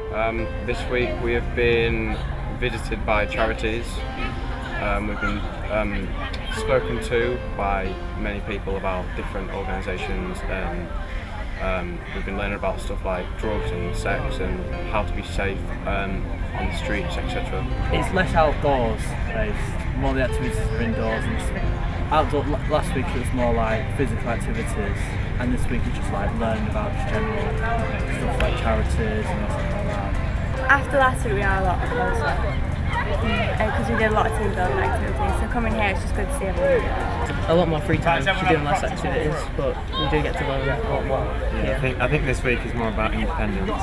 This week we have been visited by charities. We've been spoken to by many people about different organisations, and we've been learning about stuff like drugs and sex and how to be safe on the streets, etc. It's less outdoors based, more the activities are indoors. And outdoor. Last week it was more like physical activities, and this week it's just like learning about just general stuff like charities and stuff like that. After last week we are a lot closer because we did a lot of team building activities, so coming here it's just good to see everyone. A lot more free time, we're doing less activities, but we do get to learn a lot more. Yeah, I think this week is more about independence,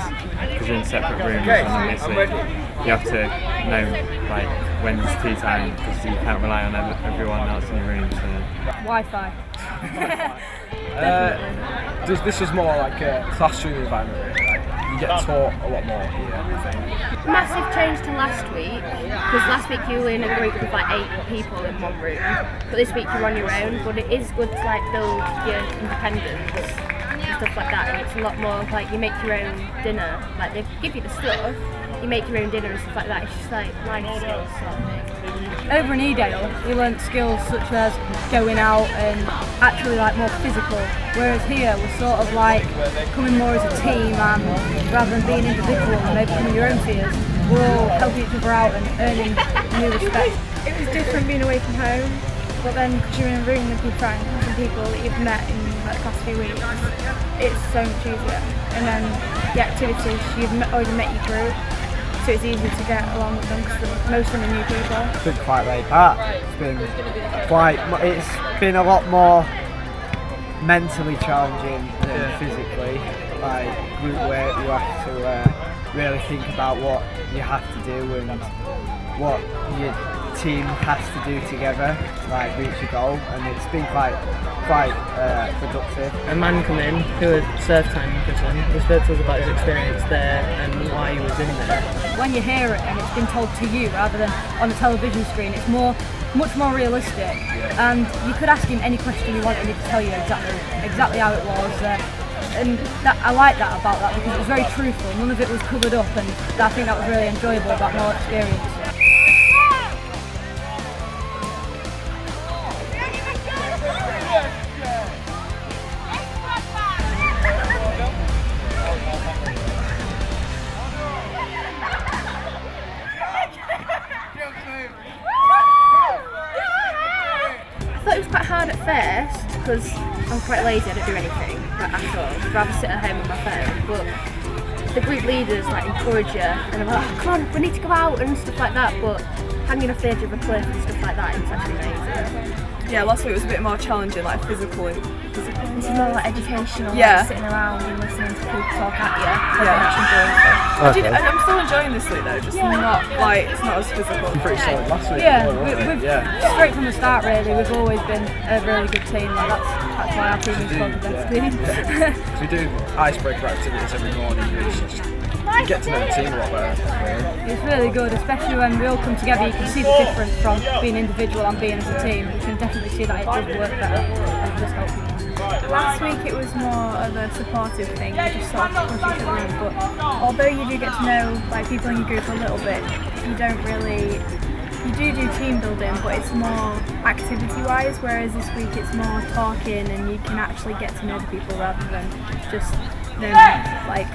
because you're in separate rooms, and obviously you have to know like when it's tea time, because you can't rely on everyone else in your room. So. Wi-Fi. This is more like a classroom environment, really. Like, you get taught a lot more here, I think. Massive change to last week, because last week you were in a group with like 8 people in one room, but this week you're on your own. But it is good to like build your independence and stuff like that, and it's a lot more like you make your own dinner. Like they give you the stuff, you make your own dinner and stuff like that. It's just like life skills sort of thing. Over in Edale, we learnt skills such as going out and actually like more physical, whereas here we're sort of like coming more as a team, and rather than being individual and overcoming your own fears, we're all helping each other out and earning new respect. It was different being away from home, but then because you're in a room with your friends and people that you've met in like, the past few weeks, it's so much easier. And then the activities, you've already met your group, so it's easy to get along with them because most of them are new people. It's been quite laid back. It's been a lot more mentally challenging than physically. Like group work, you have to really think about what you have to do and what your team has to do together to like reach a goal, and it's been quite productive. A man come in who had served time in prison. He spoke to us about his experience there and why he was in there. When you hear it and it's been told to you rather than on the television screen, it's much more realistic, and you could ask him any question you want and he'd tell you exactly how it was. And I like that about that, because it was very truthful. None of it was covered up, and I think that was really enjoyable about my experience. I thought it was quite hard at first because I'm quite lazy, I don't do anything like, at all. I'd rather sit at home on my phone, but the group leaders like encourage you and I'm like, oh, come on, we need to go out and stuff like that, but hanging off the edge of a cliff and stuff like that, it's actually amazing. Yeah, last week was a bit more challenging, like physically. This is more like educational, Yeah. like sitting around and listening to people talk at you. Yeah. I'm still enjoying this week though, just not like it's not as physical. Pretty solid last week. Yeah, We've straight from the start really, we've always been a really good team. Like that's why our team is called the best team. we do icebreaker activities every morning, which just you get to know the team a lot better. It's really good, especially when we all come together. You can see the difference from being individual and being as a team. You can definitely see that it does work better and it does help people. Last week it was more of a supportive thing, you just sort of push each other in, but although you do get to know like people in your group a little bit, you do team building, but it's more activity wise, whereas this week it's more talking and you can actually get to know the people rather than just them like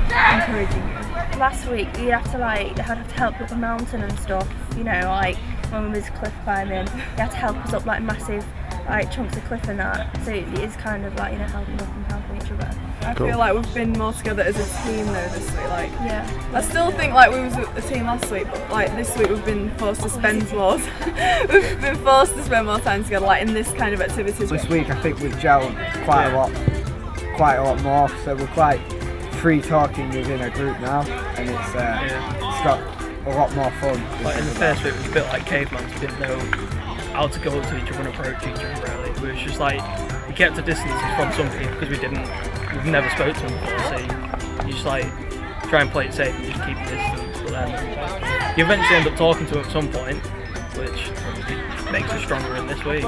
encouraging you. Last week you'd have to help up a mountain and stuff, you know, like when we was cliff climbing, you had to help us up like massive like chunks of cliff and that, so it is kind of like, you know, helping up and helping each other. I feel like we've been more together as a team though this week, like yeah. I still think like we was a team last week, but like this week we've been forced to spend more we've been forced to spend more time together like in this kind of activities. This week I think we've gelled quite a lot more, so we're quite free talking within a group now, and it's got a lot more fun. Like in the first week we built like cavemen, we didn't know how to go up to each other and approach each other really. It was just like, we kept a distance from some people because we've never spoke to them before, so you just like try and play it safe and just keep a distance, but then you eventually end up talking to them at some point, which makes us stronger in this week.